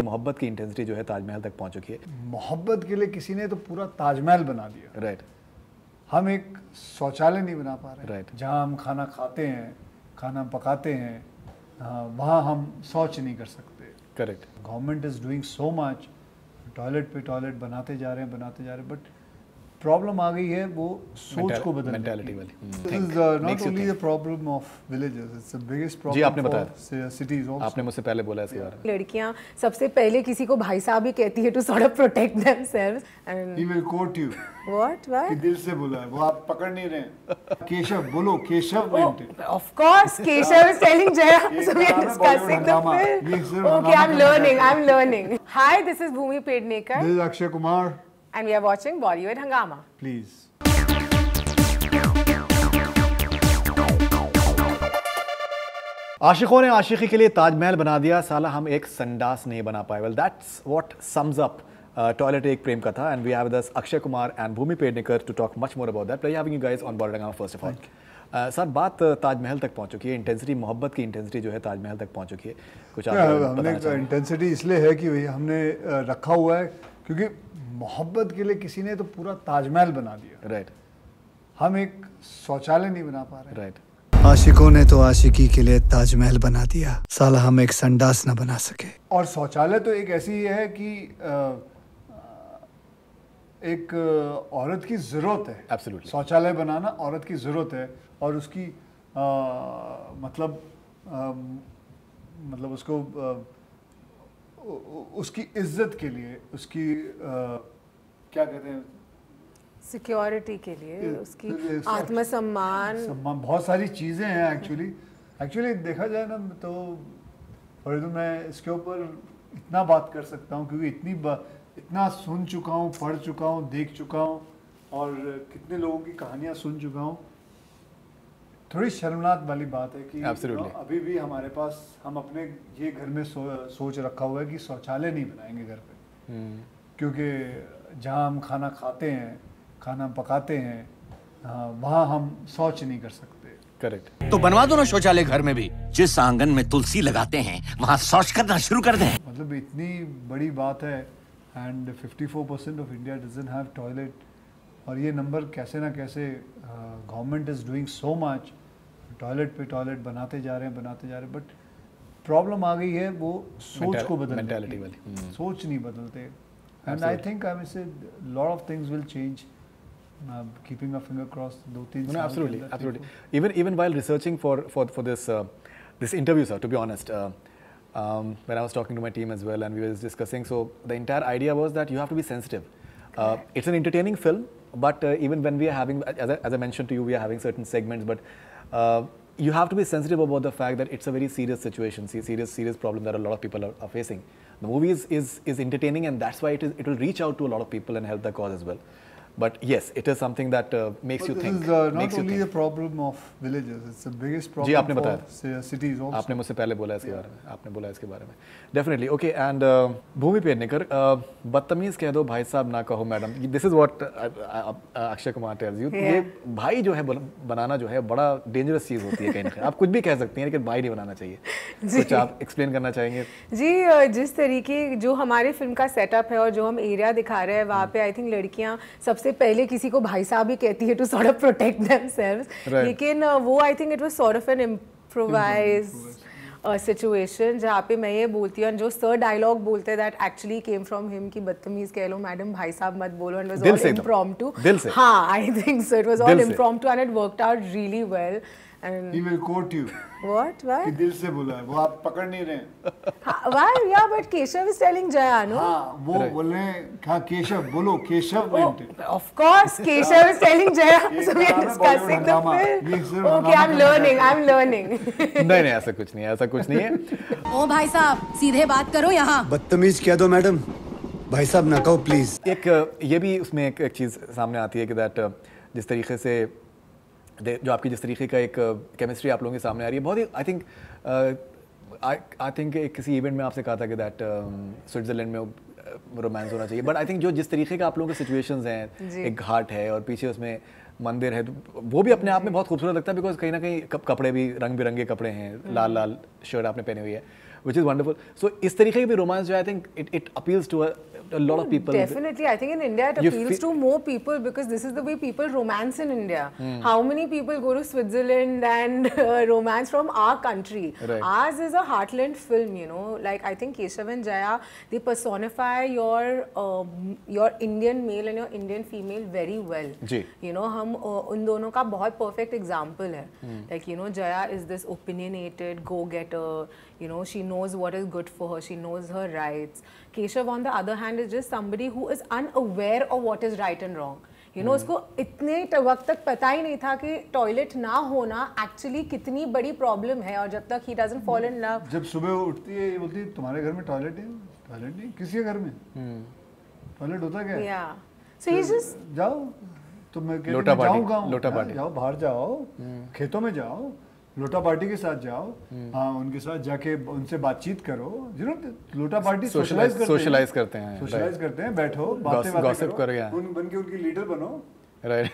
मोहब्बत की इंटेंसिटी जो है ताजमहल तक पहुंच चुकी है। मोहब्बत के लिए किसी ने तो पूरा ताजमहल बना दिया। राइट। हम एक शौचालय नहीं बना पा रहे। राइट। जहाँ हम खाना खाते हैं, खाना पकाते हैं, वहाँ हम शौच नहीं कर सकते। Correct. Government is doing so much, toilet पे टॉयलेट बनाते जा रहे हैं, बट प्रॉब्लम आ गई है वो सोच को बदलने की। मेंटालिटी वाली। This is not only the problem of villages, it's the biggest problem जी, आपने बताया। for cities also. आपने मुझसे पहले बोला इसके बारे में। लड़कियां सबसे पहले किसी को भाई साहब ही कहती है to sort of protect themselves and He will quote you. what कि दिल से बोला है, वो आप पकड़ नहीं रहे। केशव बोलो, Keshav meant it. of course Keshav is telling Jaya so we are discussing the film. Okay, I'm learning. Hi, this is Bhumi Pednekar This is Akshay Kumar. and we are watching Bollywood Hangama. Please. आशिकों ने आशिकी के लिए ताजमहल बना दिया, साला हम एक संडास नहीं बना पाए। Well that's what sums up toilet Ek Prem Katha and we have with us Akshay Kumar and Bhumi Pednekar to talk much more about that. Pleasure having you guys on Bollywood Hungama first of all. Sir बात ताजमहल तक पहुंच चुकी है, इंटेंसिटी मोहब्बत की इंटेंसिटी जो है ताजमहल तक पहुंच चुकी है। कुछ आप हमने इंटेंसिटी इसलिए है कि हमने रखा हुआ है क्योंकि मोहब्बत के लिए किसी ने तो पूरा ताजमहल बना दिया। राइट। हम एक शौचालय नहीं बना पा रहे। राइट। आशिकों ने तो आशिकी के लिए ताजमहल बना दिया, साला हम एक संडास न बना सके। और शौचालय तो एक ऐसी है कि एक औरत की ज़रूरत है। Absolutely. शौचालय बनाना औरत की ज़रूरत है और उसकी मतलब उसको उसकी इज्जत के लिए, उसकी क्या कहते हैं, सिक्योरिटी के लिए, उसकी आत्मसम्मान, बहुत सारी चीज़ें हैं। एक्चुअली देखा जाए ना तो फरीदू मैं इसके ऊपर इतना बात कर सकता हूँ क्योंकि इतना सुन चुका हूँ, पढ़ चुका हूँ, देख चुका हूँ और कितने लोगों की कहानियाँ सुन चुका हूँ। थोड़ी शर्मनाक वाली बात है कि अभी भी हमारे पास, हम अपने ये घर में सोच रखा हुआ है कि शौचालय नहीं बनाएंगे घर पे, क्योंकि जहाँ हम खाना खाते हैं, खाना पकाते हैं, वहाँ हम शौच नहीं कर सकते। करेक्ट। तो बनवा दो ना शौचालय घर में भी, जिस आंगन में तुलसी लगाते हैं वहाँ शौच करना शुरू कर दें। मतलब इतनी बड़ी बात है and 54% of India doesn't have toilet और ये नंबर कैसे ना कैसे government is doing so much, toilet पे टॉयलेट बनाते जा रहे हैं, बट प्रॉब्लम आ गई है वो सोच को बदलने मेंटालिटी की। वाली। सोच नहीं बदलते एंड आई थिंक आई से lot of things will change. Keeping a finger crossed, 2-3 No, absolutely. Even while researching for this interview, sir, to be honest, when I was talking to my team as well, and we were discussing, so the entire idea was that you have to be sensitive. It's an entertaining film, but even when we are having, as I mentioned to you, we are having certain segments, but you have to be sensitive about the fact that it's a very serious situation, serious problem that a lot of people are facing. The movie is entertaining, and that's why it will reach out to a lot of people and help the cause as well. But yes, it is something that makes you think. This is not only the problem of villages; it's the biggest problem. जी, आपने बताया। Cities also. आपने मुझसे पहले बोला इसके बारे में, आपने बोला इसके बारे में। Definitely, okay. And भूमि पेडनेकर, बदतमीज कह दो भाई साहब, ना कहो madam. This is what Akshay Kumar tells you. ये भाई जो है बनाना जो है बड़ा डेंजरस चीज़ होती है कहीं ना कहीं। आप कुछ भी कह सकती हैं लेकिन भाई नहीं बनाना चाहिए। कुछ आप एक्सप्लेन करना चाहेंगे? जी, जिस तरीके जो हमारे फिल्म का सेटअप है और जो हम एरिया दिखा रहे हैं वहाँ पे आई थिंक लड़कियाँ सबसे पहले किसी को भाई साहब ही कहती है to sort of protect themselves, लेकिन वो I think it was sort of an improvise situation जहाँ पे मैं ये बोलती हूँ, जो सर डायलॉग बोलते हैं that actually came from him कि बदतमीज कह लो मैडम, भाई साहब मत बोलो, एंड वाज ऑल इम्प्रॉम्प्टू। हाँ, I think so, it was all impromptu and it worked out really well. And he will quote you. What? Why? कि दिल से बोला है, वो आप पकड़ नहीं रहे। Why? Yeah, but Keshav is telling Jaya, no? हाँ, वो बोल रहे हैं, हाँ केशव बोलो, Keshav meant it. Of course, Keshav is telling Jaya. So we are discussing the film. Okay, I'm learning. नहीं, ऐसा कुछ नहीं है। ओ भाई साहब, सीधे बात करो यहाँ। बदतमीज कह दो मैडम, भाई साहब ना कहो प्लीज। एक ये भी उसमें एक चीज़ सामने आती है कि दैट जिस तरीके से जो आपकी जिस तरीके का एक केमिस्ट्री आप लोगों के सामने आ रही है, बहुत ही आई थिंक किसी इवेंट में आपसे कहा था कि दैट स्विट्ज़रलैंड में रोमांस होना चाहिए, बट आई थिंक जो जिस तरीके का आप लोगों के सिचुएशंस हैं, एक घाट है और पीछे उसमें मंदिर है, वो भी अपने आप में बहुत खूबसूरत लगता है, बिकॉज कहीं ना कहीं कपड़े भी रंग बिरंगे कपड़े हैं, लाल लाल शर्ट आपने पहनी हुई है, which is wonderful. So इस तरीके के भी रोमांस जो I think it appeals to a lot of people. Definitely, I think in India it appeals to more people because this is the way people romance in India. How many people go to Switzerland and romance from our country? Right. Ours is a heartland film, you know. Like I think Keshav and Jaya, they personify your Indian male and your Indian female very well. Ji. You know, हम उन दोनों का बहुत perfect example है. Like you know, Jaya is this opinionated go-getter. You know, she knows what is good for her. She knows her rights. Keshav, on the other hand, is just somebody who is unaware of what is right and wrong. You know, उसको इतने वक्त तक पता ही नहीं था कि toilet ना होना एक्चुअली कितनी बड़ी प्रॉब्लम है, और जब तक he doesn't fall in love. जब सुबह उठती है ये बोलती है तुम्हारे घर में टॉयलेट है? टॉयलेट नहीं, किसी के घर में टॉयलेट होता क्या है? Yeah. So he's just जाओ, तो मैं लोटा पार्टी, जाऊँगा, लोटा पार्टी। जाओ बाहर जाओ, खेतों में जाओ, लोटा पार्टी के साथ जाओ, हाँ उनके साथ जाके उनसे बातचीत करो, you know, लोटा पार्टी सोशलाइज करते हैं, बैठो बातें करो, बन के उनकी लीडर बनो, राइट